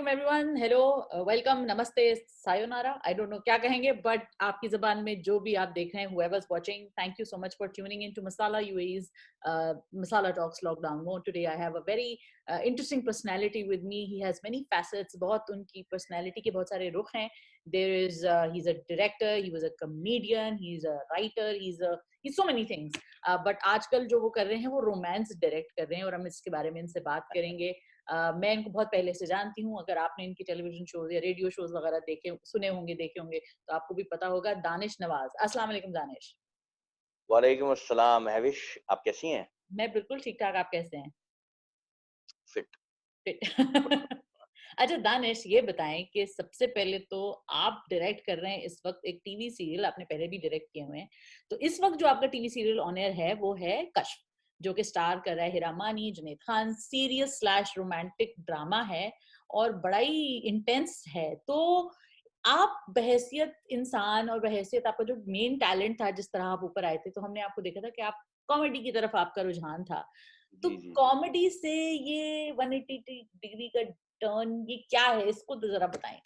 वालेकुम everyone, hello, welcome, नमस्ते, sayonara, I don't know क्या कहेंगे, बट आपकी ज़बान में जो भी आप देख रहे हैं, whoever's watching, thank you so much for tuning into Masala UAE's Masala Talks Lockdown Mode. Today I have a very interesting personality with me. He has many facets. बहुत उनकी personality के बहुत सारे रुख हैं. He's a director, he was a comedian, he's a writer, he's so many things. But आजकल जो वो कर रहे हैं वो romance direct कर रहे हैं और हम इसके बारे में इनसे बात करेंगे. मैं इनको बहुत पहले से जानती हूँ. अगर आपने इनकी टेलीविजन शोज या रेडियो शोज वगैरह सुने होंगे, देखे होंगे, तो आपको भी पता होगा. दानिश नवाज. अस्सलाम वालेकुम दानिश. वालेकुम अस्सलाम महविश, आप कैसी हैं? मैं बिल्कुल ठीक ठाक. आप कैसे हैं? फिट। अच्छा दानिश, ये बताएं कि सबसे पहले तो आप डायरेक्ट कर रहे हैं इस वक्त एक टीवी सीरियल. आपने पहले भी डायरेक्ट किए हुए हैं. तो इस वक्त जो आपका टीवी सीरियल ऑन एयर है वो है कश्फ, जो कि स्टार कर रहा है हिरा मानी, Junaid Khan. Serious slash romantic drama है और बड़ा ही इंटेंस है. तो आप बहैसियत इंसान और बहैसियत आपका जो मेन टैलेंट था, जिस तरह आप ऊपर आए थे, तो हमने आपको देखा था कि आप कॉमेडी की तरफ आपका रुझान था. तो जी, जी, जी। कॉमेडी से ये 180 डिग्री का टर्न, ये क्या है? इसको तो ज़रा बताएँ।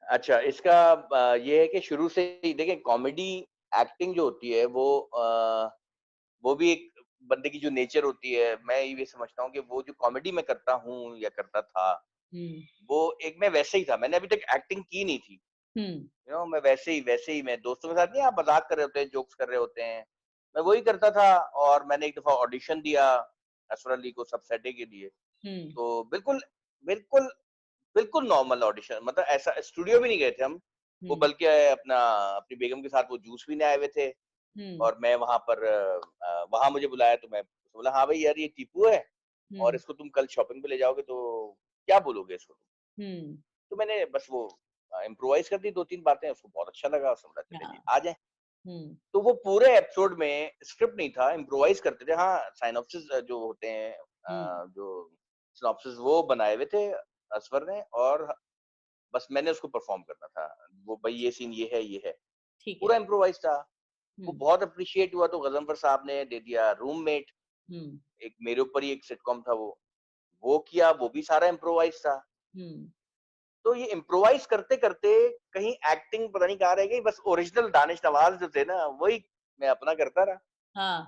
अच्छा, इसका ये है कि शुरू से ही देखिए कॉमेडी एक्टिंग जो होती है वो भी एक बंदे की जो नेचर होती है, मैं ये समझता हूँ कि वो जो कॉमेडी मैं करता हूँ या करता था, हुँ, वो एक मैं वैसे ही था। मैंने अभी तक एक्टिंग की नहीं थी। हुँ, मैं वैसे ही मैं दोस्तों के साथ नहीं आप मज़ाक कर रहे होते हैं, जोक्स कर रहे होते हैं, मैं वही करता था और मैंने एक दफ़ा ऑडिशन दिया असर अली को सबसेटे के लिए। हुँ, तो बिल्कुल बिल्कुल नॉर्मल ऑडिशन मतलब ऐसा स्टूडियो भी नहीं गए थे हम। वो हुँ, बल्कि अपनी बेगम के साथ वो जूस पीने आए हुए थे हुँ, और मैं वहाँ पर वहाँ मुझे बुलाया तो मैं बोला, "हाँ भाई यार ये टीपू है और हुँ, इसको तुम कल शॉपिंग पे ले जाओगे तो क्या बोलोगे इसको तुम?" हुँ, तो मैंने बस वो इम्प्रोवाइज़ कर दी 2-3 बातें, उसको बहुत अच्छा लगा, उसने बोला चलें जी हाँ, आ जाएँ। हुँ, तो वो पूरे एपिसोड में स्क्रिप्ट नहीं था, इम्प्रोवाइज़ करते थे। हाँ, सिनॉप्सिस जो होते हैं हुँ, जो सिनॉप्सिस वो बनाए हुए थे असवर ने और बस मैंने उसको परफ़ॉर्म करना था। वो भई ये सीन ये है। ठीक है। पूरा इम्प्रोवाइज़ था। वो हुँ, बहुत एप्रिशिएट हुआ तो गज़नफ़र साहब ने दे दिया रूममेट, हुँ, एक मेरे ऊपर ही एक सिटकॉम था वो। वो किया, वो भी सारा इम्प्रोवाइज़ था। हुँ, तो ये इम्प्रोवाइज़ करते-करते कहीं एक्टिंग पता नहीं कहाँ रह गई, बस ओरिजिनल दानिश नवाज़ जो थे ना, वही मैं अपना करता रहा। हाँ,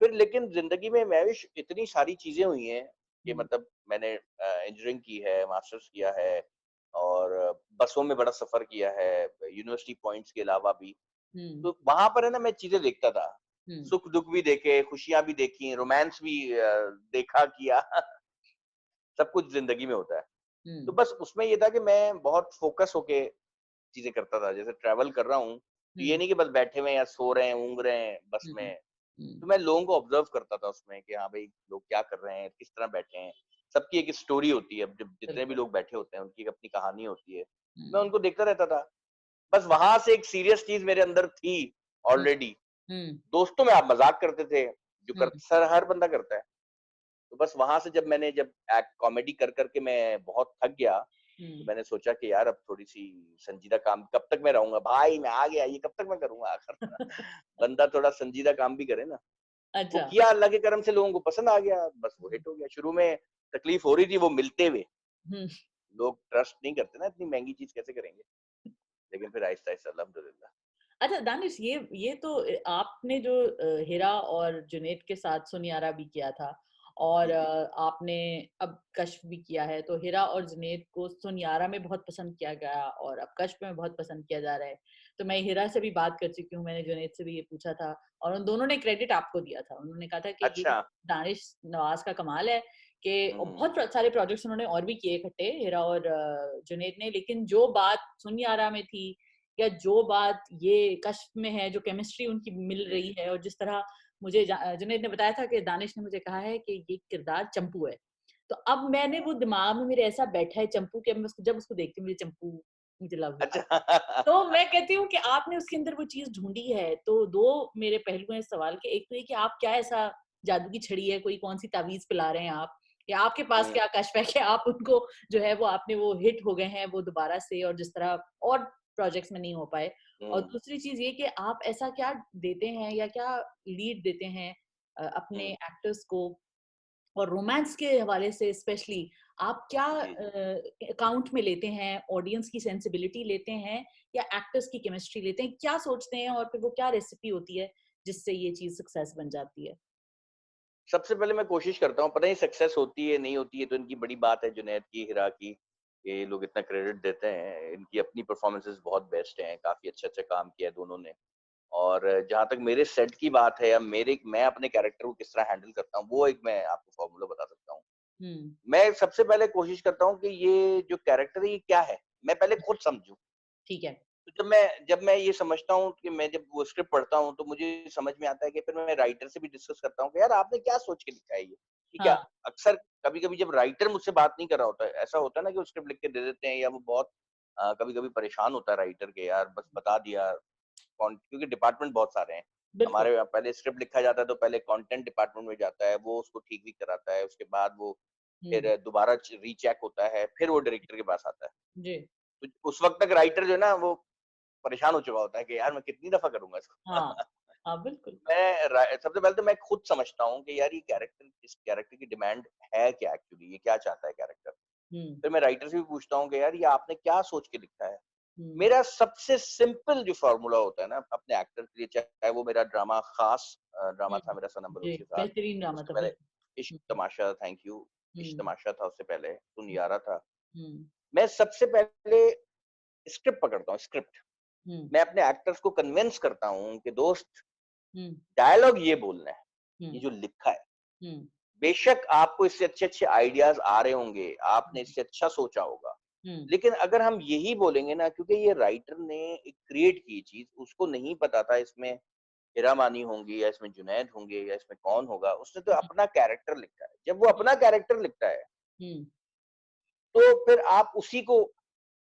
फिर लेकिन ज़िंदगी में महविश इतनी सारी चीज़ें हुई हैं कि हुँ, मतलब मैंने इंजीनियरिंग की है, मास्टर्स किया है और बसों में बड़ा सफ़र किया है, यूनिवर्सिटी पॉइंट्स के अलावा भी। हुँ, तो वहाँ पर है ना मैं चीज़ें देखता था। हुँ, सुख-दुःख भी देखे, खुशियाँ भी देखी, रोमांस भी देखा, किया। सब कुछ ज़िंदगी में होता है। तो हुँ, बस उसमें ये था कि मैं बहुत फ़ोकस होके चीज़ें करता था। जैसे ट्रैवल कर रहा हूँ, तो ये हुँ, नहीं कि बस बैठे हुए हैं या सो रहे हैं, ऊँघ रहे हैं बस हुँ, में। हुँ, तो मैं लोगों को ऑब्ज़र्व करता था उसमें कि हाँ भाई, लोग क्या कर रहे हैं, किस तरह बैठे हैं। सबकी एक स्टोरी होती है, अब जब जितने भी बिल्कुल। लोग बैठे होते हैं, उनकी एक अपनी कहानी होती है। मैं हुँ, उनको देखता रहता था। बस वहाँ से एक सीरियस चीज़ मेरे अंदर थी हुँ, ऑलरेडी। हुँ, दोस्तों में आप मज़ाक करते थे, जो हुँ, कर सर हर बंदा करता है। तो बस वहाँ से जब एक्ट कॉमेडी कर के मैं बहुत थक गया, तो हुँ, मैंने सोचा कि यार अब थोड़ी-सी संजीदा काम कब तक मैं रहूँगा? भाई मैं आ गया, ये कब तक मैं करूँगा आखिर? बंदा थोड़ा संजीदा काम भी करे ना। वो अच्छा, किया अल्लाह के करम से लोगों को पसंद आ गया, बस वो हिट हो गया। शुरू में तकलीफ हो रही थी वो मिलते हुए, हुँ। लोग ट्रस्ट नहीं करते ना इतनी महँगी चीज़ कैसे करेंगे? लेकिन फिर आहिस्ता-आहिस्ता अल्हम्दुलिल्लाह। अच्छा दानिश, ये तो आपने जो हिरा और जुनैद के साथ सुनियारा भी किया था और जी, जी। आपने अब कश्फ भी किया है. तो हिरा और जुनैद को सुनियारा में बहुत पसंद किया गया और अब कश्फ में बहुत पसंद किया जा रहा है. तो मैं हिरा से भी बात कर चुकी हूँ, मैंने जुनैद से भी ये पूछा था और उन दोनों ने क्रेडिट आपको दिया था. उन्होंने कहा था कि ये अच्छा। दानिश नवाज का कमाल है कि और हुँ, बहुत सारे प्रोजेक्ट्स उन्होंने और भी किए इकट्ठे, हिरा और जुनैद ने. लेकिन जो बात सुनियारा में थी या जो बात ये कश्फ में है, जो केमिस्ट्री उनकी मिल जी, रही जी। है और जिस तरह मुझे जुनैद ने बताया था कि दानिश ने मुझे कहा है कि ये किरदार चंपू है. तो अब मैंने वो दिमाग में मेरे ऐसा बैठा है चंपू कि अब मैं उसको जब उसको देखती हूँ मुझे चंपू, मुझे लव आता है. अच्छा। तो मैं कहती हूँ कि आपने उसके अंदर वो चीज़ ढूँढी है. तो 2 मेरे पहलू हैं इस सवाल के. एक तो ये कि आप क्या ऐसा जादू की छड़ी है, कोई कौन-सी तावीज़ पिला रहे हैं आप? या आपके पास हुँ, क्या कश्फ है कि आप उनको जो है वो आपने वो हिट हो गए हैं वो दोबारा से और जिस तरह और प्रोजेक्ट्स में नहीं हो पाए. और हुँ, दूसरी चीज़ ये कि आप ऐसा क्या देते हैं या क्या लीड देते हैं अपने हुँ। एक्टर्स को और रोमांस के हवाले से स्पेशली आप क्या जी, जी। अकाउंट में लेते हैं? ऑडियंस की सेंसिबिलिटी लेते हैं या एक्टर्स की केमिस्ट्री लेते हैं? क्या सोचते हैं और फिर वो क्या रेसिपी होती है जिससे ये चीज़ सक्सेस बन जाती है? सबसे पहले मैं कोशिश करता हूँ, पता नहीं सक्सेस होती है, नहीं होती है तो इनकी बड़ी बात है जुनैद की, हिरा की, ये लोग इतना क्रेडिट देते हैं। इनकी अपनी परफ़ॉर्मेंसेज़ बहुत बेस्ट हैं, काफ़ी अच्छा-अच्छा काम किया है दोनों ने। और जहाँ तक मेरे सेट की बात है या मैं अपने कैरेक्टर को किस तरह हैंडल करता हूँ, वो एक मैं आपको फ़ॉर्मूला बता सकता हूँ। हुँ, मैं सबसे पहले कोशिश करता हूँ कि ये जो कैरेक्टर है ये क्या है? मैं पहले खुद समझूँ। ठीक है। तो जब मैं ये समझता हूँ कि मैं जब वो स्क्रिप्ट पढ़ता हूँ तो मुझे समझ में आता है कि फिर मैं राइटर से भी डिस्कस करता हूँ कि यार आपने क्या सोच के लिखा है ये? ठीक है, हाँ, अक्सर कभी-कभी जब राइटर मुझसे बात नहीं कर रहा होता है, ऐसा होता है ना कि वो स्क्रिप्ट लिख के दे देते हैं या वो बहुत कभी-कभी परेशान होता है राइटर के यार बस बता दिया कौन क्योंकि डिपार्टमेंट बहुत सारे हैं। बिल्कुल। हमारे यहाँ पहले स्क्रिप्ट लिखा जाता है तो पहले कंटेंट डिपार्टमेंट में जाता है, वो उसको ठीक भी कराता है, उसके बाद वो हुँ, फिर दोबारा रीचेक होता है, फिर वो डायरेक्टर के पास आता है। जी। तो उस वक़्त तक राइटर जो है ना वो परेशान हो चुका होता है कि यार मैं कितनी दफ़ा करूँगा इसको। हाँ, हाँ, बिल्कुल। सबसे पहले तो मैं खुद समझता हूँ कि यार ये कैरेक्टर इस कैरेक्टर की डिमांड है क्या एक्चुअली, ये क्या चाहता है कैरेक्टर? हुँ, फिर मैं राइटर से भी पूछता हूँ कि यार ये आपने क्या सोच के लिखा है? हुँ, मेरा सबसे सिंपल जो फ़ॉर्मूला होता है ना अपने एक्टर के लिए, चाहे वो मेरा ड्रामा ख़ास ड्रामा हुँ, था मेरा सनम जी, बलूच के साथ, बेहतरीन ड्रामा था, उसके पहले इश्क बिल्कुल। हुँ, तमाशा थैंक यू, इश्क हुँ, तमाशा था उससे पहले, तू हुँ, नियारा था। हुँ, मैं सबसे पहले स्क्रिप्ट पकड़ता हूँ, स्क्रिप्ट। हुँ, मैं अपने एक्टर्स को कन्विंस करता हूँ कि दोस्त हुँ, डायलॉग ये बोलना है, ये हुँ, जो लिखा है। हुँ, बेशक आपको इससे अच्छे-अच्छे आइडियाज़ आ रहे होंगे, आपने हुँ, इससे अच्छा सोचा होगा। हुँ, लेकिन अगर हम यही बोलेंगे ना क्योंकि ये राइटर ने एक क्रिएट की चीज़, उसको नहीं पता था इसमें हेरा मानी होंगी या इसमें जुनैद होंगे या इसमें कौन होगा, उसने तो हुँ, अपना कैरेक्टर लिखा है। जब वो अपना कैरेक्टर लिखता है, हुँ, तो फिर आप उसी को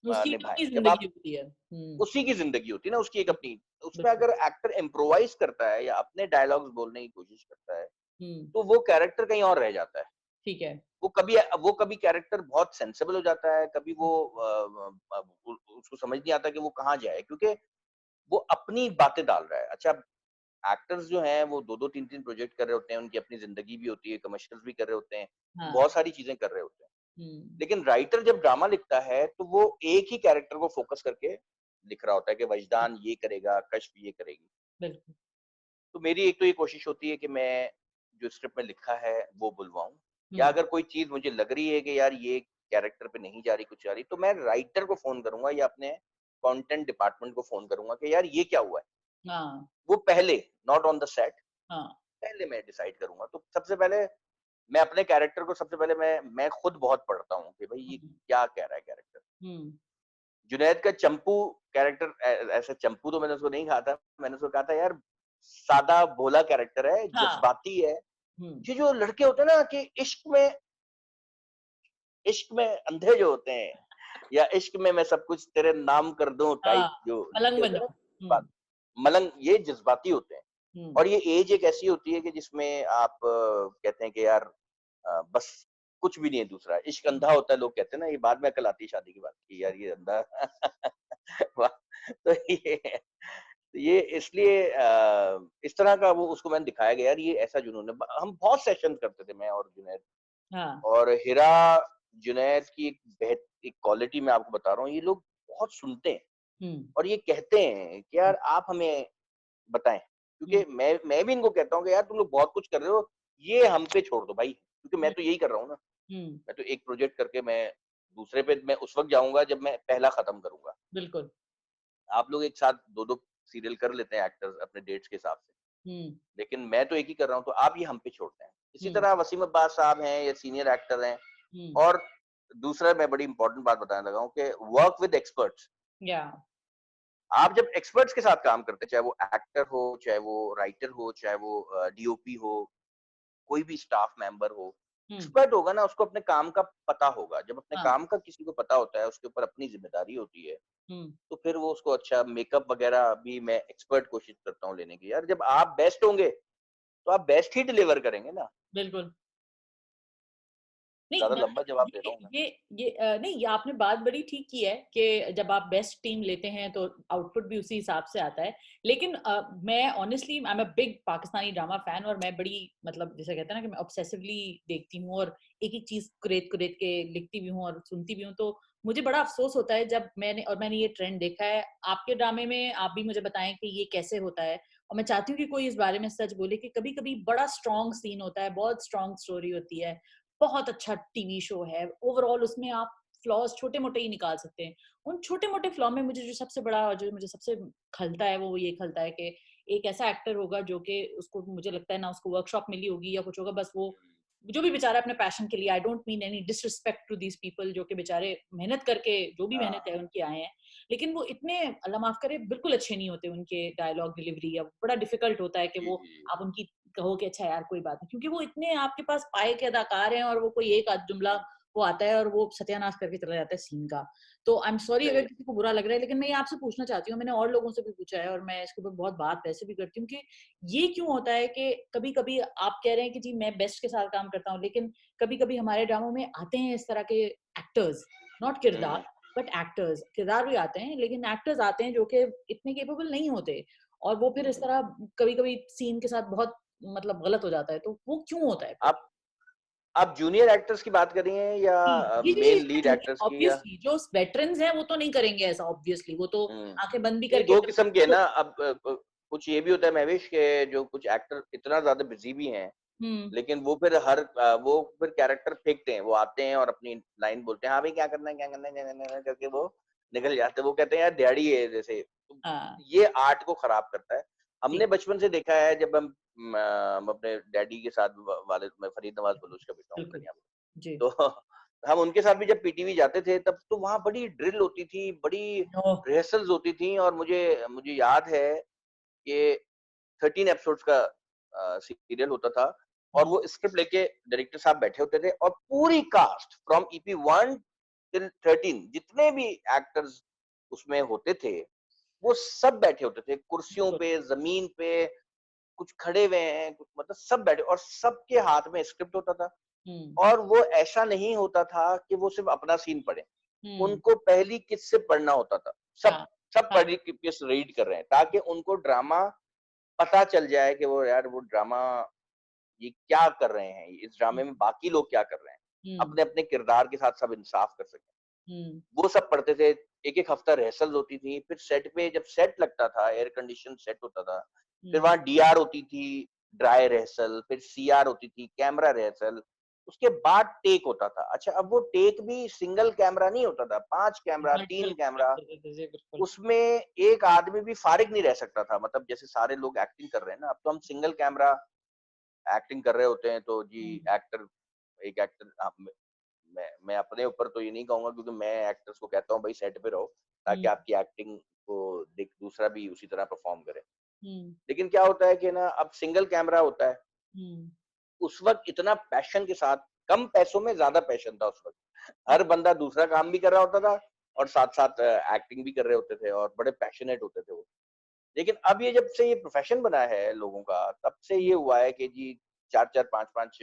उसकी एक निभाएँ। अपनी जब आप ज़िंदगी होती है। हुँ, उसी की ज़िंदगी होती है ना, उसकी एक हुँ, अपनी। उसमें बिल्कुल। अगर एक्टर इम्प्रोवाइज़ करता है या अपने डायलॉग्स बोलने की कोशिश करता है, हुँ, तो वो कैरेक्टर कहीं और रह जाता है। ठीक है। वो कभी कैरेक्टर बहुत सेंसिबल हो जाता है, कभी हुँ, वो उसको समझ नहीं आता कि वो कहाँ जाए क्योंकि वो अपनी बातें डाल रहा है। अच्छा, एक्टर्स जो हैं वो 2-2 3-3 प्रोजेक्ट कर रहे होते हैं, उनकी अपनी ज़िंदगी भी होती है, कमर्शियल्स भी कर रहे होते हैं, हाँ, बहुत सारी चीज़ें कर रहे होते हैं। हुँ, लेकिन राइटर जब ड्रामा लिखता है, तो वो एक ही कैरेक्टर को फ़ोकस करके लिख रहा होता है कि वजदान ये करेगा, कश्फ ये करेगी। बिल्कुल। तो मेरी एक तो ये कोशिश होती है कि मैं जो स्क्रिप्ट में लिखा है वो बुलवाऊँ या हुँ, अगर कोई चीज़ मुझे लग रही है कि यार ये कैरेक्टर पे नहीं जा रही, कुछ जा रही, तो मैं राइटर को फ़ोन करूँगा या अपने कंटेंट डिपार्टमेंट को फ़ोन करूँगा कि यार ये क्या हुआ है? हाँ, वो पहले नॉट ऑन द सेट हाँ, पहले मैं डिसाइड करूँगा। तो सबसे पहले मैं अपने कैरेक्टर को सबसे पहले मैं खुद बहुत पढ़ता हूँ कि भई ये हुँ, क्या कह रहा है कैरेक्टर। हुँ, जुनैद का चंपू कैरेक्टर ऐसा चंपू तो मैंने उसको नहीं कहा था। मैंने उसको कहा था यार सादा भोला कैरेक्टर है, हाँ, जज़्बाती है। हुँ, ये जो लड़के होते हैं ना कि इश्क में अंधे जो होते हैं या इश्क में मैं सब कुछ तेरे नाम कर दूँ हाँ, टाइप जो मलंग लड़के बन होते हैं ना, जाओ। बात हुँ, मलंग ये जज़्बाती होते हैं। हुँ, और ये एज एक ऐसी होती है कि जिसमें आप कहते हैं कि यार बस कुछ भी नहीं है दूसरा। इश्क हुँ, अंधा होता है लोग कहते हैं ना, ये बाद में अकल आती है शादी के बाद कि यार ये अंधा वाह! तो ये इसलिए इस तरह का वो उसको मैंने दिखाया गया यार ये ऐसा जुनून है। हम बहुत सेशंस करते थे मैं और जुनैद हाँ, और हिरा जुनैद की एक क्वालिटी मैं आपको बता रहा हूँ, ये लोग बहुत सुनते हैं हुँ, और ये कहते हैं कि हुँ, यार आप हमें बताएँ। हुँ, क्योंकि मैं भी इनको कहता हूँ कि यार तुम लोग बहुत कुछ कर रहे हो, ये हम पे छोड़ दो भाई, क्योंकि मैं हुँ, तो यही कर रहा हूँ ना। हुँ, मैं तो एक प्रोजेक्ट करके मैं दूसरे पे मैं उस वक़्त जाऊँगा जब मैं पहला खत्म करूँगा। बिल्कुल। आप लोग एक साथ 2-2 सीरियल कर लेते हैं एक्टर्स अपने डेट्स के हिसाब से, हुँ, लेकिन मैं तो एक ही कर रहा हूँ, तो आप ये हम पे छोड़ते हैं। इसी हुँ, तरह वसीम अब्बास साहब हैं, ये सीनियर एक्टर हैं हुँ, और दूसरा मैं बड़ी इम्पोर्टेंट बात बताने लगा हूँ कि वर्क विद एक्सपर्ट्स। या आप जब एक्सपर्ट्स के साथ काम करते हैं, चाहे वो एक्टर हो, चाहे वो राइटर हो, चाहे वो डीओपी हो, कोई भी स्टाफ मेंबर हो, हुँ, एक्सपर्ट होगा ना उसको अपने काम का पता होगा। जब अपने हाँ, काम का किसी को पता होता है, उसके ऊपर अपनी ज़िम्मेदारी होती है, हुँ, तो फिर वो उसको अच्छा मेकअप वगैरह भी मैं एक्सपर्ट कोशिश करता हूँ लेने की। यार जब आप बेस्ट होंगे, तो आप बेस्ट ही डिलीवर करेंगे ना। बिल्कुल। नहीं ज्यादा मैं लंबा जवाब दे रहा हूँ मैं। नहीं, ये आपने बात बड़ी ठीक की है कि जब आप बेस्ट टीम लेते हैं तो आउटपुट भी उसी हिसाब से आता है। लेकिन मैं honestly I am a big Pakistani drama fan, और मैं बड़ी मतलब जैसे कहते हैं ना कि मैं ऑब्सेसिवली देखती हूँ और एक-एक चीज़ कुरेद-कुरेद के लिखती भी हूँ और सुनती भी हूँ। तो मुझे बड़ा अफ़सोस होता है जब मैंने ये ट्रेंड देखा है। आपके ड्रामे में आप भी मुझे बताएँ कि ये कैसे होता है? और मैं चाहती हूँ कि कोई इस बारे में सच बोले कि कभी-कभी बड़ा स्ट्रॉन्ग सीन होता है, बहुत स्ट्रॉन्ग स्टोरी होती है, बहुत अच्छा टीवी शो है, ओवरऑल उसमें आप फ्लॉज़ छोटे-मोटे ही निकाल सकते हैं। उन छोटे-मोटे फ्लॉ में मुझे जो सबसे बड़ा, जो मुझे सबसे खलता है, वो ये खलता है कि एक ऐसा एक्टर होगा जो कि उसको, मुझे लगता है ना उसको वर्कशॉप मिली होगी या कुछ होगा, बस वो जो भी बेचारा अपने पैशन के लिए, I don't mean any disrespect to these people, जो कि बेचारे मेहनत करके जो भी मेहनत है हाँ, उनकी आए हैं। लेकिन वो इतने, अल्लाह माफ़ करे, बिल्कुल अच्छे नहीं होते उनके डायलॉग डिलीवरी, या बड़ा डिफिकल्ट होता है कि जी, वो जी, आप उनकी कहो कि अच्छा यार कोई बात नहीं, क्योंकि वो इतने आपके पास पाए के अदाकार हैं, और वो कोई एक आध जुमला वो आता है और वो सत्यानाश करके चला जाता है सीन का। तो आई एम सॉरी अगर सही। किसी को बुरा लग रहा है, लेकिन मैं ये आपसे पूछना चाहती हूँ, मैंने और लोगों से भी पूछा है और मैं इसके ऊपर बहुत बात वैसे भी करती हूँ कि ये क्यों होता है कि कभी-कभी आप कह रहे हैं कि जी मैं बेस्ट के साथ काम करता हूँ, लेकिन कभी-कभी हमारे ड्रामों में आते हैं इस तरह के एक्टर्स, नॉट किरदार, हुँ, बट एक्टर्स, किरदार भी आते हैं, लेकिन एक्टर्स आते हैं जो कि इतने कैपेबल नहीं होते, और वो फिर इस हुँ। तरह कभी-कभी सीन के साथ बहुत मतलब गलत हो जाता है, तो वो क्यों होता है फिर? आप आप जूनियर एक्टर्स की बात कर रही हैं या जी, जी, जी, मेल लीड जूनियर एक्टर्स की या? ऑब्वियसली जो वेटरन्स हैं वो तो नहीं करेंगे ऐसा, ऑब्वियसली वो तो हुँ। आँखें बंद भी नहीं, करके 2 जब किस्म के हैं वो ना, अब कुछ ये भी होता है महविश के जो कुछ एक्टर इतना ज़्यादा बिज़ी भी हैं, हुँ, लेकिन वो फिर कैरेक्टर फेंकते हैं, वो आते हैं और अपनी लाइन बोलते हैं, हाँ भाई क्या करना है, क्या करना है, क्या करना है करके वो निकल जाते हैं। वो कहते हैं यार दिहाड़ी है जैसे, तो हाँ, ये आर्ट को खराब करता है। हमने जी, बचपन से देखा है जब हम अपने डैडी के साथ वालिद, मैं फरीद नवाज़ बलूच का बेटा हूँ बिल्कुल, कन्या में। जी। तो हम उनके साथ भी जब पीटीवी जाते थे तब तो वहाँ बड़ी ड्रिल होती थी, बड़ी ओह! रिहर्सल्स होती थी और मुझे मुझे याद है कि 13 एपिसोड्स का सीरियल होता था और हुँ, वो स्क्रिप्ट लेके डायरेक्टर साहब बैठे होते थे और पूरी कास्ट फ्रॉम ईपी 1 टिल 13 जितने भी एक्टर्स उसमें होते थे, वो सब बैठे होते थे कुर्सियों बिल्कुल, पे, ज़मीन पे, कुछ खड़े हुए हैं, कुछ मतलब सब बैठे और सबके हाथ में स्क्रिप्ट होता था हुँ, और वो ऐसा नहीं होता था कि वो सिर्फ़ अपना सीन पढ़ें। हुँ, उनको पहली किस से पढ़ना होता था। सब हाँ, सब हाँ, पहली किस रीड कर रहे हैं ताकि उनको ड्रामा पता चल जाए कि वो यार वो ड्रामा ये क्या कर रहे हैं, इस हुँ, ड्रामे में बाकी लोग क्या कर रहे हैं। हुँ, अपने-अपने किरदार के साथ सब इंसाफ कर सकें। हुँ, वो सब पढ़ते थे, एक-एक हफ्ता रिहर्सल्स होती थी, फिर सेट पे जब सेट लगता था, एयर कंडीशन सेट होता था, फिर हुँ, वहाँ डीआर होती थी, ड्राई रिहर्सल, फिर सीआर होती थी, कैमरा रिहर्सल, उसके बाद टेक होता था। अच्छा, अब वो टेक भी सिंगल कैमरा नहीं होता था, 5 कैमरा, मल्टीपल 3 कैमरा कैमरा, करते थे, जी, बिल्कुल। उसमें एक आदमी भी फारिग नहीं रह सकता था। मतलब जैसे सारे लोग एक्टिंग कर रहे हैं ना, अब तो हम सिंगल कैमरा एक्टिंग कर रहे होते हैं, तो जी हुँ, एक्टर एक एक्टर मैं अपने ऊपर तो ये नहीं कहूँगा क्योंकि मैं एक्टर्स को कहता हूँ भाई सेट पे रहो, ताकि हुँ, आपकी एक्टिंग को देख दूसरा भी उसी तरह परफ़ॉर्म करे। हुँ, लेकिन क्या होता है कि ना अब सिंगल कैमरा होता है, हुँ, उस वक़्त इतना पैशन के साथ कम पैसों में ज़्यादा पैशन था उस वक़्त। हर बंदा दूसरा काम भी कर रहा होता था और साथ-साथ एक्टिंग भी कर रहे होते थे और बड़े पैशनेट होते थे वो। लेकिन अब ये जब से ये प्रोफ़ेशन बना है लोगों का, तब से हुँ, ये हुआ है कि जी 4-4 5-5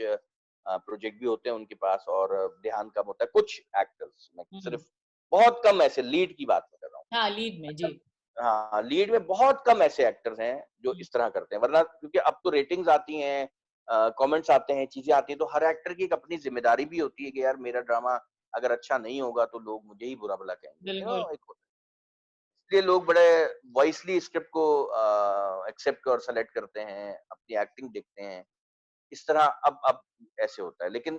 प्रोजेक्ट भी होते हैं उनके पास और ध्यान कम होता है। कुछ एक्टर्स में हुँ, सिर्फ़ बहुत कम ऐसे लीड की बात मैं कर रहा हूँ। हाँ, लीड में, अच्छा जी। हाँ, लीड में बहुत कम ऐसे एक्टर्स हैं जो हुँ, इस तरह करते हैं, वरना क्योंकि अब तो रेटिंग्स आती हैं, कमेंट्स आते हैं, चीज़ें आती हैं, तो हर एक्टर की एक अपनी ज़िम्मेदारी भी होती है कि यार मेरा ड्रामा अगर अच्छा नहीं होगा तो लोग मुझे ही बुरा-भला कहेंगे। बिल्कुल। एक इसलिए लोग बड़े वॉइसली स्क्रिप्ट को एक्सेप्ट और सेलेक्ट करते हैं, अपनी एक्टिंग देखते हैं। इस तरह अब ऐसे होता है, लेकिन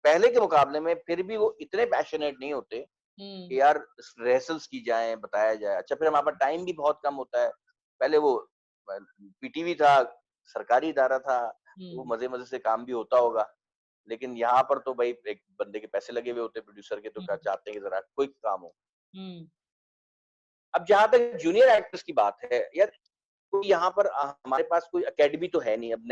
पहले के मुकाबले में फिर भी वो इतने पैशनेट नहीं होते हुँ, कि यार रिहर्सल्स की जाएँ, बताया जाए। अच्छा फिर हमारे पास टाइम भी बहुत कम होता है। पहले वो पीटीवी था, सरकारी इदारा था, वो हुँ, मज़े-मज़े से काम भी होता होगा। लेकिन यहाँ पर तो भई एक बंदे के पैसे लगे हुए होते हैं प्रोड्यूसर के, तो हुँ, क्या चाहते हैं कि ज़रा क्विक काम हो। हुँ, अब जहाँ तक जूनियर एक्टर्स की बात है, यार कोई यहाँ पर हमारे पास कोई एकेडमी तो है नहीं। अब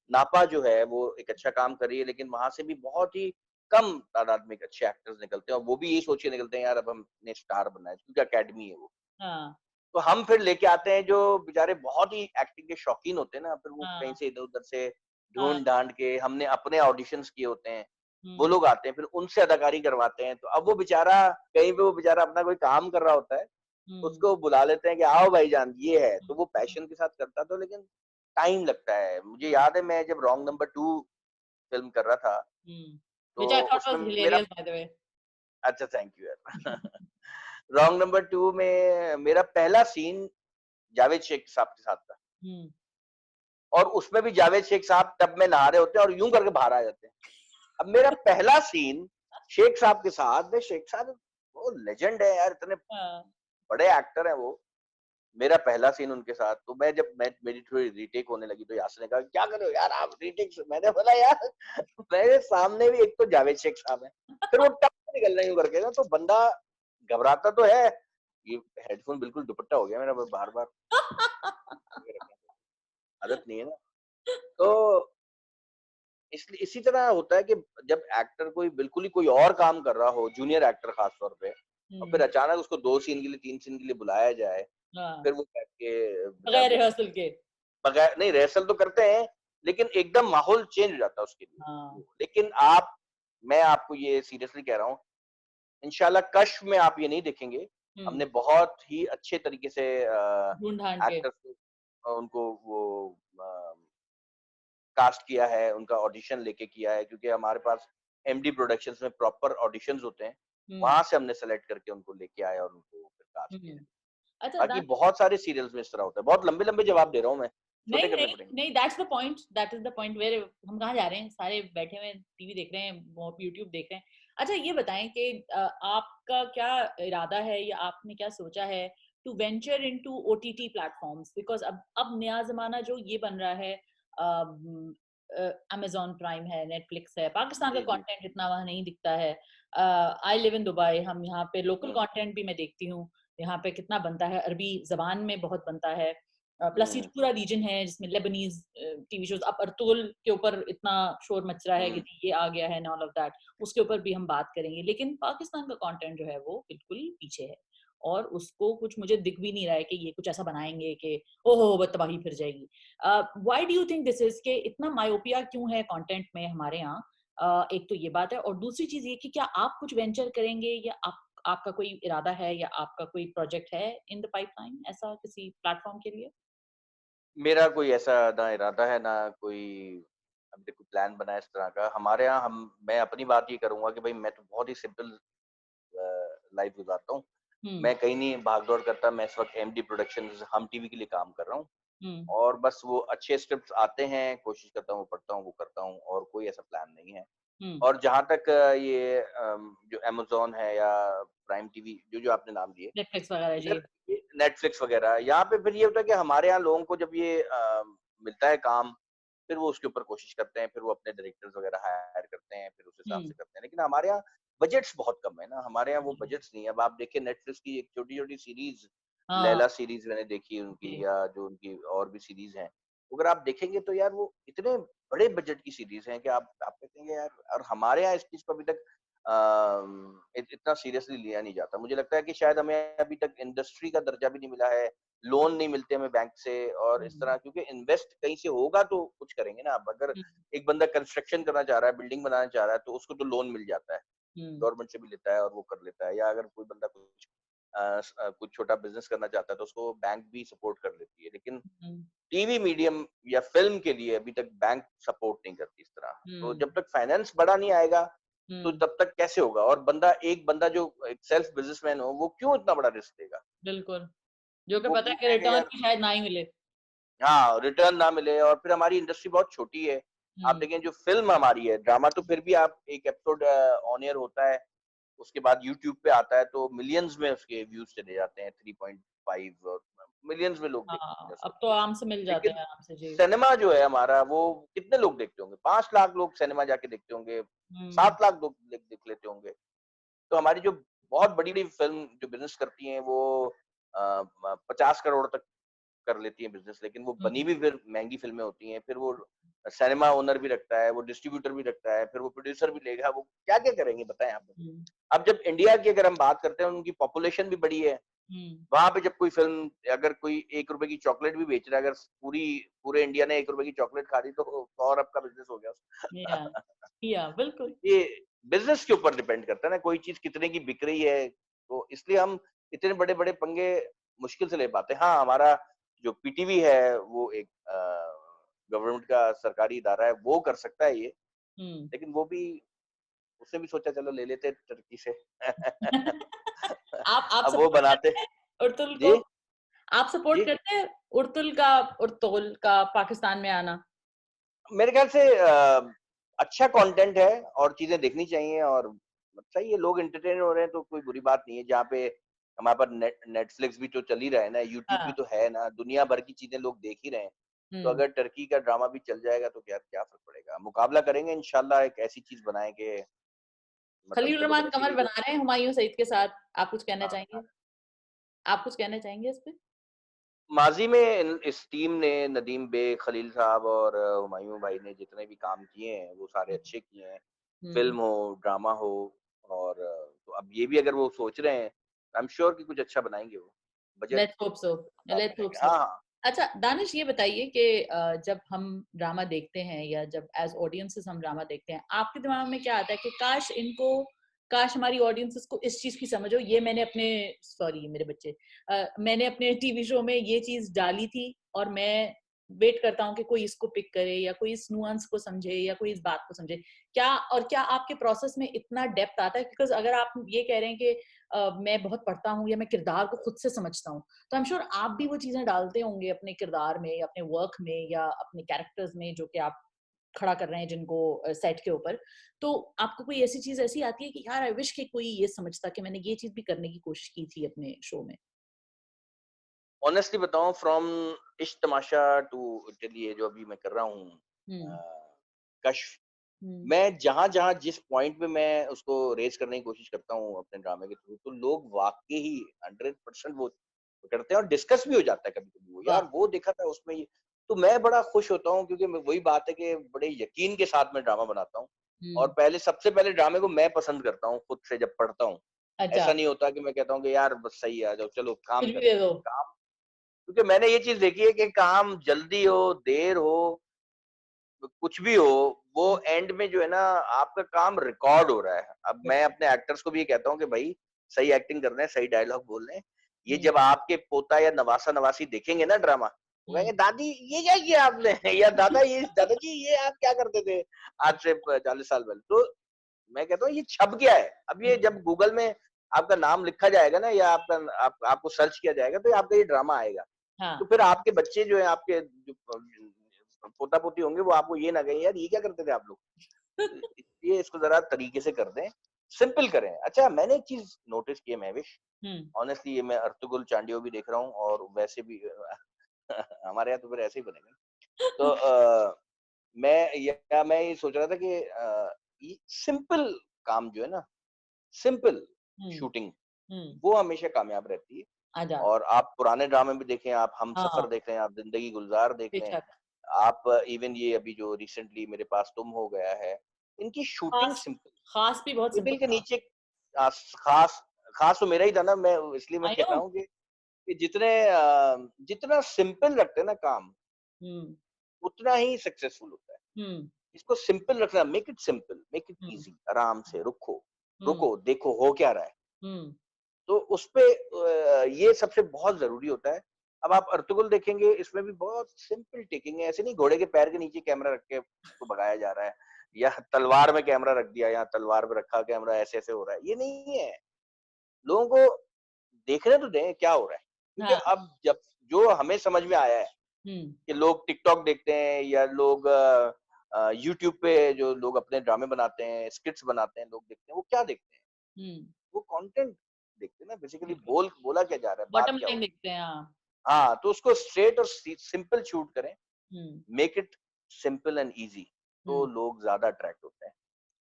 नापा जो है वो एक अच्छा काम कर रही है, लेकिन वहाँ से भी बहुत ही कम तादाद में अच्छे एक्टर्स निकलते हैं और वो भी यही सोच के निकलते हैं यार अब हमने स्टार बनना है क्योंकि एकेडमी है वो। हाँ, तो हम फिर लेके आते हैं जो बेचारे बहुत ही एक्टिंग के शौकीन होते हैं ना, फिर वो कहीं हाँ, से इधर-उधर से हाँ, ढूँढ-ढाँड के हमने अपने ऑडिशंस किए होते हैं। वो लोग आते हैं, फिर उनसे अदाकारी करवाते हैं। तो अब वो बेचारा कहीं पे वो बेचारा अपना कोई काम कर रहा होता है, हुँ, उसको बुला लेते हैं कि आओ भाईजान ये है, तो वो पैशन के साथ करता था, लेकिन टाइम लगता है। मुझे हाँ, याद है मैं जब रॉन्ग नंबर 2 फ़िल्म कर रहा था, हुँ। तो व्हिच आई थॉट उसमें वाज़ मेरा हिलेरियस बाय द वे। अच्छा थैंक यू यार। रॉन्ग नंबर 2 में मेरा पहला सीन जावेद शेख साहब के साथ था। हुँ। और उसमें भी जावेद शेख साहब टब में नहा रहे होते हैं और यूं करके बाहर आ जाते हैं। अब मेरा पहला सीन शेख साहब के साथ, मैं शेख साहब वो लेजेंड है यार, इतने हाँ, बड़े एक्टर हैं वो। मेरा पहला सीन उनके साथ, तो मैं जब मैं मेरी थोड़ी रीटेक होने लगी तो यासिर ने कहा क्या कर रहे हो यार आप रीटेक से? मैंने बोला यार मेरे सामने भी एक तो जावेद शेख साहब है, फिर वो टप से निकल रहे यूं करके ना, तो बंदा घबराता तो है। ये हेडफोन बिल्कुल दुपट्टा हो गया मेरा, बार बार आदत नहीं है ना। तो इसलिए इसी तरह होता है कि जब एक्टर कोई बिल्कुल ही कोई और काम कर रहा हो, जूनियर एक्टर खास तौर पे, और फिर हुँ, अचानक उसको 2 सीन के लिए 3 सीन के लिए बुलाया जाए, हाँ, फिर वो बैठ के बेचारा बगैर वो रिहर्सल के। बगैर नहीं रिहर्सल तो करते हैं, लेकिन एकदम माहौल चेंज हो जाता है उसके लिए। हाँ, लेकिन मैं आपको ये सीरियसली कह रहा हूँ, इंशाल्लाह कश्फ में आप ये नहीं देखेंगे। हुँ, हमने बहुत ही अच्छे तरीके से ढूँढ-ढाँड के। एक्टर्स को उनको वो अ कास्ट किया है, उनका ऑडिशन लेके किया है, क्योंकि हमारे पास एमडी प्रोडक्शंस में प्रॉपर ऑडिशंस होते हैं। हुँ, वहाँ से हमने सेलेक्ट करके उनको लेके आए और उनको फिर कास्ट किया हुँ। है। अच्छा बाकी दैट बहुत सारे सीरियल्स में इस तरह होता है। बहुत लंबे-लंबे जवाब दे रहा हूँ मैं, छोटे नहीं, करने नहीं, पड़ेंगे। नहीं that's the point, that is the point where हम कहाँ जा रहे हैं? सारे बैठे हुए हैं, टीवी देख रहे हैं, वो यूट्यूब देख रहे हैं। अच्छा ये बताएँ कि आपका क्या इरादा है या आपने क्या सोचा है to venture into OTT platforms? Because अब नया ज़माना जो ये बन रहा है अमेज़न प्राइम है, नेटफ्लिक्स है, पाकिस्तान का जी, जी। कंटेंट इतना वहाँ नहीं दिखता है। आई लिव इन दुबई, हम यहाँ पे लोकल हुँ, कंटेंट भी मैं देखती हूँ, यहाँ पे कितना बनता है, अरबी ज़बान में बहुत बनता है। प्लस ये जो हुँ, पूरा रीजन है जिसमें लेबनीज़ टीवी शोज़ अब अर्तुगरुल के ऊपर इतना शोर मच रहा है कि हुँ। जी ये आ गया है एंड ऑल ऑफ दैट, उसके ऊपर भी हम बात करेंगे। लेकिन पाकिस्तान का कंटेंट जो है वो बिल्कुल पीछे है और उसको कुछ मुझे दिख भी नहीं रहा है कि ये कुछ ऐसा बनाएँगे कि ओहो! तबाही फिर जाएगी। Why do you think this is कि इतना मायोपिया क्यों है कंटेंट में हमारे यहाँ? एक तो ये बात है और दूसरी चीज़ ये कि क्या आप कुछ वेंचर करेंगे या आपका कोई इरादा है या आपका कोई प्रोजेक्ट है इन द पाइपलाइन ऐसा किसी प्लेटफ़ॉर्म के लिए? मेरा कोई ऐसा ना इरादा है, ना कोई अभी तक कोई प्लान बना है इस तरह का। हमारे यहाँ मैं अपनी बात ये करूँगा कि भई मैं तो बहुत ही सिंपल लाइफ़ गुज़ारता हूँ। हुँ, मैं कहीं नहीं भाग-दौड़ करता, मैं इस वक़्त एमडी प्रोडक्शंस हम टीवी के लिए काम कर रहा हूँ। हुँ, और बस वो अच्छे स्क्रिप्ट्स आते हैं, कोशिश करता हूँ, वो पढ़ता हूँ, वो करता हूँ, और कोई ऐसा प्लान नहीं है। हुँ। और जहाँ तक ये जो अमेज़न है या प्राइम टीवी जो-जो आपने नाम लिए, नेटफ्लिक्स वगैरह जी। इधर ये नेटफ्लिक्स वगैरह, यहाँ पे फिर ये होता है कि हमारे यहाँ लोगों को जब ये मिलता है काम, फिर वो उसके ऊपर कोशिश करते हैं, फिर वो अपने डायरेक्टर्स वगैरह हायर करते हैं, फिर उस हिसाब हुँ, से करते हैं। लेकिन हमारे यहाँ बजट्स बहुत कम है ना, हमारे यहाँ वो हुँ। बजट्स नहीं है। अब आप देखिए नेटफ्लिक्स की एक छोटी-छोटी सीरीज़, हाँ, लैला सीरीज़ मैंने देखी है उनकी, जी। या जो उनकी और भी सीरीज़ हैं। अगर आप देखेंगे तो यार वो इतने बड़े बजट की सीरीज़ हैं कि आप कहेंगे यार, और हमारे यहाँ इस चीज़ को अभी तक इतना सीरियसली लिया नहीं जाता। मुझे लगता है कि शायद हमें अभी तक इंडस्ट्री का दर्जा भी नहीं मिला है, लोन नहीं मिलते हमें बैंक से, और इस हुँ, तरह, क्योंकि इन्वेस्ट कहीं से होगा तो कुछ करेंगे ना। अब अगर हुँ, एक बंदा कंस्ट्रक्शन करना चाह रहा है, बिल्डिंग बनाना चाह रहा है, तो उसको तो लोन मिल जाता है, हुँ, गवर्नमेंट से भी लेता है और वो कर लेता है। या अगर कोई बंदा कुछ छोटा बिज़नेस करना चाहता है तो उसको बैंक भी सपोर्ट कर लेती है। लेकिन हुँ, टीवी मीडियम या फ़िल्म के लिए अभी तक बैंक सपोर्ट नहीं करती इस तरह। तो हुँ, जब तक फाइनेंस बड़ा नहीं आएगा, तो हुँ, तब तक कैसे होगा? और एक बंदा जो एक सेल्फ बिज़नेसमैन हो, वो क्यों इतना बड़ा रिस्क लेगा? बिल्कुल। जो कि पता वो है कि कहेगा रिटर्न यार भी शायद ना ही मिले। हाँ, रिटर्न ना मिले, और फिर हमारी इंडस्ट्री बहुत छोटी है। आप हुँ, देखें जो फ़िल्म हमारी है, ड्रामा तो फिर भी आप एक एपिसोड ऑन एयर होता है, उसके बाद यूट्यूब पे आता है तो मिलियंस में उसके व्यूज़ चले जाते हैं, 3.5 और मिलियंस में लोग देखते हैं हाँ, उसको अब तो पूरे। आराम से मिल जाते लेकिन हैं आराम से, जी। सिनेमा जो है हमारा, वो कितने लोग देखते होंगे? 5 लाख लोग सिनेमा जाके देखते होंगे, हुँ, 7 लाख लोग देख देख लेते होंगे। तो हमारी जो बहुत बड़ी-बड़ी फ़िल्म जो बिज़नेस करती हैं, वो अ, म 50 करोड़ तक कर लेती है बिज़नेस, लेकिन वो हुँ, बनी भी फिर महँगी फ़िल्में होती हैं। फिर वो सिनेमा ओनर भी रखता है, वो डिस्ट्रीब्यूटर भी रखता है, फिर वो प्रोड्यूसर भी लेगा, वो क्या-क्या करेंगे बताएँ आप मुझे? हुँ, अब जब इंडिया की अगर हम बात करते हैं, उनकी पॉपुलेशन भी बड़ी है, हुँ, वहाँ पे जब कोई फ़िल्म, अगर कोई ₹1 की चॉकलेट भी बेच रहा है, अगर पूरे इंडिया ने ₹1 की चॉकलेट खा ली, तो 100 अरब का बिज़नेस हो गया या उसका। या बिल्कुल। ये बिजनेस के ऊपर डिपेंड करता है ना, कोई चीज कितने की बिक रही है, तो इसलिए हम इतने बड़े बड़े पंगे मुश्किल से ले पाते हैं। हाँ, हमारा जो पीटीवी है वो एक गवर्नमेंट का सरकारी इदारा है, वो कर सकता है ये, हम्म। लेकिन वो भी, उसने भी सोचा चलो ले लेते हैं टर्की से। आप अब वो सपोर्ट बनाते। करते हैं उर्तुल को? जी आप सपोर्ट जी, करते हैं उर्तुल का पाकिस्तान में आना? मेरे ख्याल से अच्छा कंटेंट है और चीजें देखनी चाहिए, और सही है, लोग एंटरटेन हो रहे हैं तो कोई बुरी बात नहीं है। जहाँ पे हमारे पास नेटफ्लिक्स भी तो चल ही रहा है ना, यूट्यूब भी हाँ। तो है ना, दुनिया भर की चीजें लोग देख ही रहे हैं। तो हम्म। अगर टर्की का ड्रामा भी चल जाएगा तो क्या क्या फर्क पड़ेगा, मुकाबला करेंगे इंशाल्लाह, एक ऐसी चीज बनाएंगे, मतलब खलील चलो रहमान बच्चे कमर भी बना रहे हैं हुमायूं सईद के साथ, आप कुछ कहना हाँ, हाँ। चाहेंगे? आप कुछ कहना चाहेंगे इस पे? माजी में इस टीम ने, नदीम बेग, खलील साहब और हुमायूं भाई ने जितने भी काम किए हैं वो सारे हम्म। अच्छे किए हैं। हम्म। फ़िल्म हो, ड्रामा हो, और तो अब ये भी अगर वो सोच रहे हैं, आई एम श्योर कि कुछ अच्छा बनाएँगे वो। Budget let's hope so. साथ लेट्स होप मिलाएँगे। सो। हाँ, हाँ। अच्छा दानिश, ये बताइए कि जब हम ड्रामा देखते हैं या जब एज ऑडियंसेस हम ड्रामा देखते हैं, आपके दिमाग में क्या आता है कि काश हमारी ऑडियंसेस को इस चीज की समझ हो, ये मैंने अपने, सॉरी मेरे बच्चे, मैंने अपने टीवी शो में ये चीज डाली थी और मैं वेट करता हूँ कि कोई इसको पिक करे या कोई इस नुआंस को समझे या कोई इस बात को समझे। क्या आपके प्रोसेस में इतना डेप्थ आता है? बिकॉज अगर आप ये कह रहे हैं कि मैं बहुत पढ़ता हूँ या मैं किरदार को खुद से समझता हूँ, तो आई एम श्योर आप भी वो चीजें डालते होंगे अपने किरदार में या अपने वर्क में या अपने कैरेक्टर्स में जो कि आप खड़ा कर रहे हैं जिनको सेट के ऊपर। तो आपको कोई ऐसी चीज ऐसी आती है कि यार आई विश कि कोई ये समझता कि मैंने ये चीज भी करने की कोशिश की थी अपने शो में? ऑनेस्टली बताऊँ, फ्रॉम इश्क तमाशा टू चलिए जो अभी मैं कर रहा हूँ, हम्म। कश्फ, हम्म। मैं जहाँ-जहाँ जिस पॉइंट पे मैं उसको रेज़ करने की कोशिश करता हूँ अपने ड्रामे के थ्रू, तो लोग वाक़ई ही 100% वो करते हैं और डिस्कस भी हो जाता है कभी-कभी वो, वाह। यार वो देखा था उसमें ये, तो मैं बड़ा खुश होता हूँ क्योंकि मैं, वही बात है कि बड़े यकीन के साथ मैं ड्रामा बनाता हूँ, और हम्म। पहले सबसे पहले ड्रामे को मैं पसंद करता हूँ खुद से जब पढ़ता हूँ। अच्छा। ऐसा नहीं होता कि मैं कहता हूँ कि यार बस सही है, आ जाओ चलो काम कुछ भी करें। दे दो। काम, क्योंकि मैंने ये चीज़ देखी है कि काम जल्दी हो, देर हो, कुछ भी हो, वो हम्म। एंड में जो है ना, आपका काम रिकॉर्ड हो रहा है। अब मैं बिल्कुल। अपने एक्टर्स को भी ये कहता हूँ कि भाई सही एक्टिंग कर रहे हैं, सही डायलॉग बोल रहे हैं। ये हम्म। जब आपके पोता या नवासा-नवासी देखेंगे ना ड्रामा, वो हम्म। कहेंगे दादी ये क्या किया आपने? या दादाजी ये आप क्या करते थे आज से 40 साल पहले? तो मैं कहता हूँ ये छप गया है। अब ये हम्म। जब गूगल में आपका नाम लिखा जाएगा ना, या आपको सर्च किया जाएगा, तो आपका ये ड्रामा आएगा। तो हाँ। फिर आपके बच्चे जो है, आपके जो पोता-पोती होंगे, वो आपको ये ना कहें यार ये क्या करते थे आप लोग? ये इसको ज़रा तरीके से कर दें, सिंपल करें। अच्छा, मैंने एक चीज़ नोटिस की है महविश, हम्म। ऑनेस्टली ये मैं अर्तुगरुल चांडियो भी देख रहा हूँ, और वैसे भी हमारे यहाँ तो फिर ऐसे ही बनेगा। तो मैं ये सोच रहा था कि ये सिंपल काम जो है ना, सिंपल हम्म। शूटिंग, हम्म। वो हमेशा कामयाब रहती है। आजा। और आप पुराने ड्रामे भी देखें, आप हाँ। हमसफर देख लें, आप ज़िंदगी गुलज़ार देख लें, बेशक। आप इवन ये अभी जो रिसेंटली मेरे पास तुम हो गया है, इनकी शूटिंग खास सिंपल, खास भी बहुत सिंपल टेबल के था। नीचे खास खास तो मेरा ही था ना, मैं इसलिए मैं आई कह नो। रहा हूँ कि जितना सिंपल रखते हैं ना काम, हम्म। उतना ही सक्सेसफुल होता है। हम्म। इसको सिंपल रखना, make it simple, make it hmm. Easy, आराम से रुको, हम्म। रुको, देखो हो क्या रहा है। हम्म। तो उसपे ये सबसे बहुत ज़रूरी होता है। अब आप अर्तुगरुल देखेंगे, इसमें भी बहुत सिंपल टेकिंग है, ऐसे नहीं घोड़े के पैर के नीचे कैमरा रख के उसको भगाया जा रहा है, या तलवार में कैमरा रख दिया, या तलवार पे रखा कैमरा ऐसे-ऐसे हो रहा है, ये नहीं है। लोगों को देखने तो दें क्या हो रहा है। क्योंकि हाँ। अब जब जो हमें समझ में आया है हम्म। कि लोग टिकटॉक देखते हैं, या लोग यूट्यूब पे जो लोग अपने ड्रामे बनाते हैं, स्किट्स बनाते हैं, लोग देखते हैं, वो क्या देखते हैं? हम्म। वो कंटेंट देखते हैं ना, बेसिकली बिल्कुल। बोला क्या जा रहा है, बात बॉटम क्या हो लाइन रही देखते हैं, हाँ। है। हाँ, तो उसको स्ट्रेट और सिंपल शूट करें, hmm. Make it simple and easy, तो हम्म। लोग ज़्यादा अट्रैक्ट होते हैं।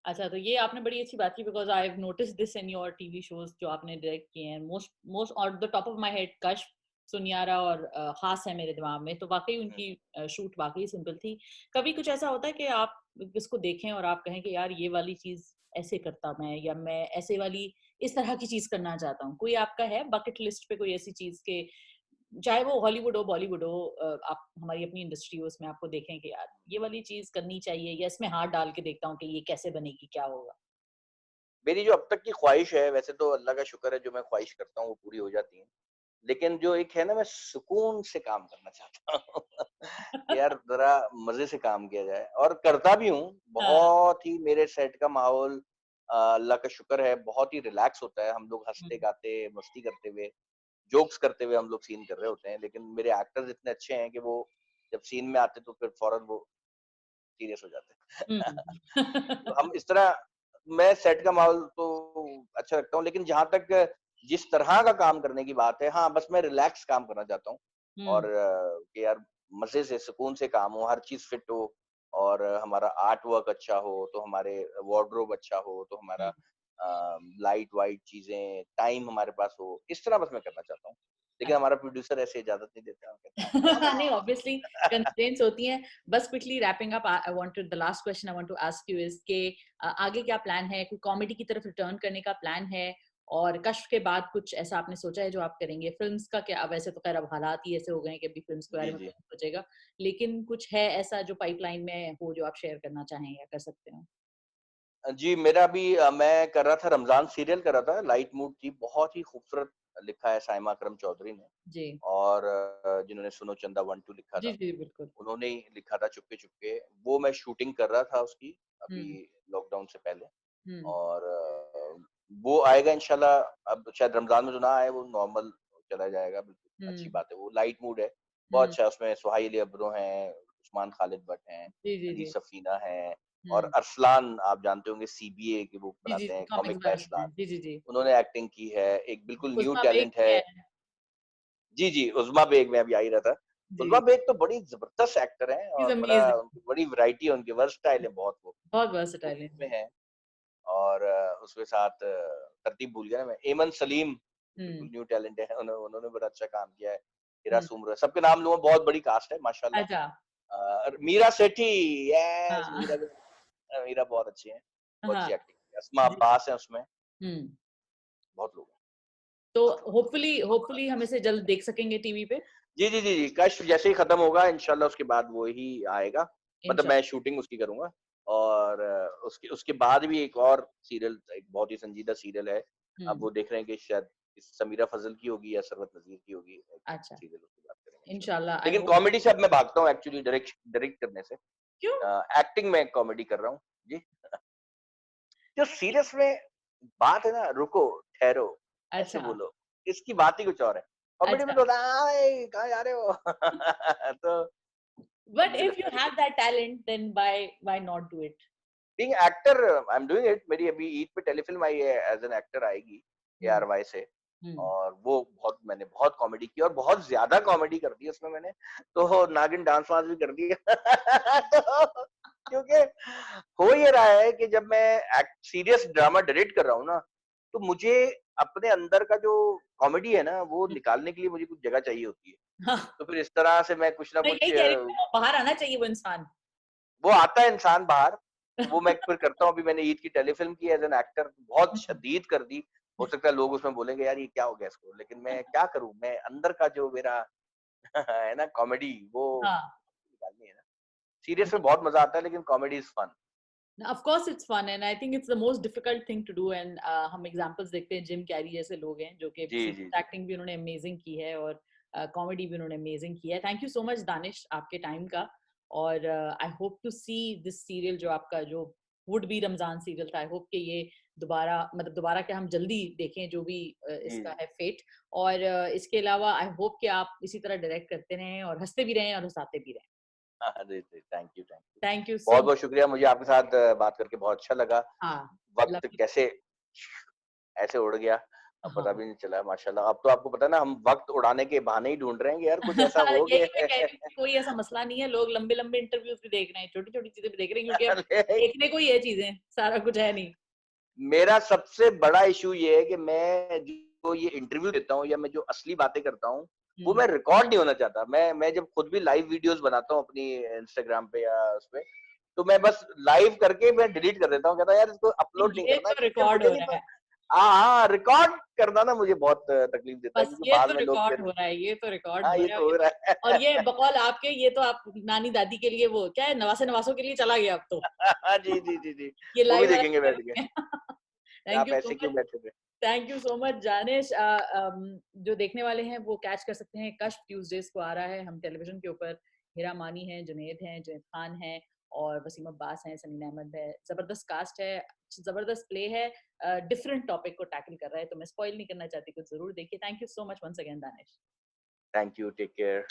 अच्छा, तो ये आपने बड़ी अच्छी बात की, because I have noticed this in your TV shows जो आपने डायरेक्ट किए हैं। Most most on the top of my head Kashf, Suniyara और खास है मेरे दिमाग में। तो वाक़ई हुँ, उनकी शूट वाक़ई सिंपल थी। कभी कुछ ऐसा होता है कि आप इसको देखें और आप कहें कि यार ये वाली चीज़ ऐसे करता मैं, या मैं ऐसे वाली इस तरह की चीज़ करना चाहता हूँ। कोई आपका है बकेट लिस्ट पे कोई ऐसी चीज़ के चाहे वो हॉलीवुड हो, बॉलीवुड हो, आप हमारी अपनी इंडस्ट्री हो, उसमें आपको देखें कि यार ये वाली चीज़ करनी चाहिए, या इसमें हाथ डाल के देखता हूँ कि ये कैसे बनेगी, क्या होगा? मेरी जो अब तक की ख्वाहिश है, वैसे तो अल्लाह का शुक्र है जो मैं ख्वाहिश करता हूँ वो पूरी हो जाती है। लेकिन जो एक है ना, मैं सुकून से काम करना चाहता हूँ कि यार ज़रा मज़े से काम किया जाए, और करता भी हूँ। हाँ। बहुत ही मेरे सेट का माहौल अल्लाह का शुक्र है बहुत ही रिलैक्स होता है। हम लोग हुँ, हँसते-गाते, मस्ती करते हुए, जोक्स करते हुए हम लोग सीन कर रहे होते हैं। लेकिन मेरे एक्टर्स इतने अच्छे हैं कि वो जब सीन में आते तो फिर फ़ौरन वो सीरियस हो जाते हुँ। हैं। तो हम इस तरह, मैं सेट का माहौल तो अच्छा रखता हूँ, लेकिन जहाँ तक जिस तरह का काम करने की बात है, हाँ, बस मैं रिलैक्स काम करना चाहता हूँ, और हुँ, कि यार मज़े से, सुकून से काम हो, हर चीज़ फिट हो, और हमारा आर्ट वर्क अच्छा हो, तो हमारे वार्डरोब अच्छा हो, तो हमारा हुँ। लाइट वाइट चीज़ें, टाइम हमारे पास हो, इस तरह बस मैं करना चाहता हूँ। लेकिन हमारा प्रोड्यूसर ऐसे इजाज़त नहीं देता, वो कहता है, "नो, नहीं, नो।" ऑब्वियसली कंस्ट्रेंट्स होती हैं। बस quickly wrapping up, I wanted the last question I want to ask you is कि आगे क्या प्लान है? कोई कॉमेडी की तरफ रिटर्न करने का प्लान है? और कश्फ के बाद कुछ ऐसा आपने सोचा है जो आप करेंगे? फ़िल्म्स का क्या, वैसे तो ख़ैर अब हालात ही ऐसे हो गए हैं कि अभी फ़िल्म्स के बारे जी, में जी। कोई नहीं सोचेगा। लेकिन कुछ है ऐसा जो पाइपलाइन में हो, जो आप शेयर करना चाहें या कर सकते हो? जी, मेरा अभी मैं कर रहा था, रमज़ान सीरियल कर रहा था, लाइट मूड थी, बहुत ही खूबसूरत लिखा है साइमा अकरम चौधरी ने, जी। और जिन्होंने सुनो चंदा 1-2 लिखा जी, था, जी, बिल्कुल। उन्होंने ही लिखा था चुपके-चुपके। वो मैं शूटिंग कर रहा था उसकी, अभी हुँ, लॉकडाउन से पहले, हुँ, और वो आएगा इंशाल्लाह। अब शायद रमज़ान में जो ना आए, वो नॉर्मल चला जाएगा, बिल्कुल अच्छी हुँ, बात है। वो लाइट मूड है, बहुत हुँ। अच्छा है। उसमें सुहाइली अब्रो हैं, उस्मान खालिद भट्ट हैं, जी, जी, अली जी। सफ़ीना हैं, और हुँ। अरसलान आप जानते होंगे, सीबीए की बुक जी, जी, बनाते जी, हैं, कॉमिक्स कॉमिक का बनाते अरसलान। हैं। जी, जी, जी। उन्होंने एक्टिंग की है, एक बिल्कुल न्यू उस्मा बेग टैलेंट भी है। है। जी, जी, उज़्मा बेग मैं अभी आ ही रहा था। उज़्मा जी, बेग तो बड़ी ज़बरदस्त एक्टर हैं, ही इज़ और अमेजिंग। बड़ी वैरायटी है उनकी, वर्सटाइल है बहुत वो। बहुत वो वर्सेटाइल है। उसमें है, और उसके साथ तरतीब भूल गया ना मैं, एमन सलीम, बिल्कुल हुँ, न्यू टैलेंट है, उन्होंने बड़ा अच्छा काम किया है। हिरा हुँ। सुमरा, सबके नाम लूँगा, बहुत बड़ी कास्ट है माशाल्लाह। अच्छा, मीरा सेठी, यस, हाँ, मीरा बहुत अच्छी हैं, बहुत हाँ, अच्छी एक्टिंग की है। अस्मा जी, अब्बास हैं उसमें, हुँ। बहुत लोग हैं, तो बहुत लोग हैं। होपफुली होपफुली हम इसे जल्द देख सकेंगे टीवी पे, जी, जी, जी, जी, कश्फ जैसे ही खत्म होगा इंशाल्लाह, उसके बाद वो ही आएगा। मतलब मैं इंशाल्लाह। शूटिंग उसकी करूँगा, और उसके उसके बाद भी एक और सीरियल, एक बहुत ही संजीदा सीरियल है। अब हुँ, वो देख रहे हैं कि शायद समीरा फज़ल की होगी या सरवत नज़ीर की होगी, एक अच्छा, सीरियल उसके बाद करेंगे इंशाल्लाह। इंशाल्लाह आई लेकिन होप। कॉमेडी से अब मैं भागता हूँ एक्चुअली, डायरेक्ट करने से। क्यों? एक्टिंग में कॉमेडी कर रहा हूँ। जी। जो सीरियस में बात है ना, रुको, ठहरो, ऐसे अच्छा, बोलो, इसकी बात ही कुछ और है। कॉमेडी में अच्छा। तो होता है, "हाय! कहाँ जा रहे हो?" तो बट मुझे इफ लगता यू है कि have that talent then why not do it? Being actor, I am doing it. मेरी अभी ईद पे टेलीफ़िल्म आई है, एज़ एन एक्टर आएगी, हुँ, एआरवाई से, हुँ। और वो मैंने बहुत कॉमेडी की, और बहुत ज़्यादा कॉमेडी कर दी उसमें मैंने, तो नागिन डांस वांस भी कर दिया। तो क्योंकि हो ये रहा है कि जब मैं सीरियस ड्रामा डायरेक्ट कर रहा हूँ ना, तो मुझे अपने अंदर का जो कॉमेडी है ना, वो हुँ, निकालने के लिए मुझे कुछ जगह चाहिए होती है। हाँ, तो फिर इस तरह से मैं कुछ ना मैं कुछ यही कह रही हूँ, वो बाहर आना चाहिए वो इंसान। वो आता है इंसान बाहर, वो मैं फिर करता हूँ। अभी मैंने ईद की टेलीफ़िल्म की एज़ एन एक्टर, बहुत हुँ। शदीद कर दी। हो सकता है लोग उसमें बोलेंगे, यार ये क्या हो गया इसको? लेकिन मैं क्या करूँ? मैं अंदर का जो मेरा है ना कॉमेडी, वो हाँ। निकालनी है ना। सीरियस में बहुत मज़ा आता है, लेकिन comedy is fun. Of course it's fun and I think it's the most difficult thing to do and हम एग्जांपल्स देखते हैं, जिम कैरी जैसे लोग हैं जो कि जी, जी, सीरियस जी। एक्टिंग भी उन्होंने अमेजिंग की है और कॉमेडी भी उन्होंने अमेजिंग की है। Thank you so much Danish आपके टाइम का, और I hope to see this serial जो आपका जो वुड बी रमजान सीरियल था। आई होप कि ये दोबारा, मतलब दोबारा क्या, हम जल्दी देखें जो भी जी, इसका जी। है फेट। और इसके अलावा आई होप कि आप इसी तरह डायरेक्ट करते रहें और हंसते भी रहें और हंसाते भी रहें। हाँ, हाँ, जी, जी। Thank you, thank you. Thank you so बहुत-बहुत मच। शुक्रिया, मुझे आपके साथ बात करके बहुत अच्छा लगा। हाँ, वक़्त लवली। कैसे ऐसे उड़ गया, अब पता हाँ। भी नहीं चला माशाल्लाह। अब तो आपको पता है ना, हम वक़्त उड़ाने के बहाने ही ढूँढ रहे हैं कि यार कुछ ऐसा हो यही कि मैं कह रही हूँ कि कोई ऐसा मसला नहीं है, लोग लंबे-लंबे इंटरव्यूज़ भी देख रहे हैं, छोटी-छोटी चीज़ें भी देख रहे हैं क्योंकि अब देखने को ही है चीज़ें, सारा कुछ है नहीं। मेरा सबसे बड़ा इश्यू ये है कि मैं जो ये इंटरव्यू देता हूँ, या मैं जो असली बातें करता हूँ, वो हुँ। मैं रिकॉर्ड नहीं होना चाहता। मैं जब खुद भी लाइव वीडियोज़ बनाता हूँ अपनी इंस्टाग्राम पे या उसपे, तो मैं बस लाइव करके मैं डिलीट कर देता हूँ। कहता हूँ यार इसको अपलोड नहीं ये करना, तो क्योंकि रिकॉर्ड मुझे हो नहीं रहा है। हाँ, रिकॉर्ड करना ना मुझे बहुत तकलीफ देता है बस क्योंकि ये बाद तो में लोग रिकॉर्ड फिर हो रहा है, ये तो रिकॉर्ड हाँ, हो ये रहा तो हो है। रहा और ये है। बकौल आपके, ये तो आप नानी दादी के लिए, वो क्या है, नवासे नवासों के लिए चला गया अब तो। जी, जी, जी, जी। ये वो भी लाइव वाला देखेंगे बैठ के। चक्कर। थैंक आप यू सो ऐसे क्यों मच। बैठे थे? Thank you so much Janish. जो देखने वाले हैं वो कैच कर सकते हैं, कश्फ ट्यूसडेज को आ रहा है हम टेलीविजन के ऊपर। हीरा मानी है, जुनैद खान है, और वसीम अब्बास है, सलीम अहमद है। जबरदस्त कास्ट है, जबरदस्त प्ले है, डिफरेंट टॉपिक को टैकल कर रहा है, तो मैं स्पॉइल नहीं करना चाहती, कुछ जरूर देखिए। Thank you so much once again Danish. Thank you, take care.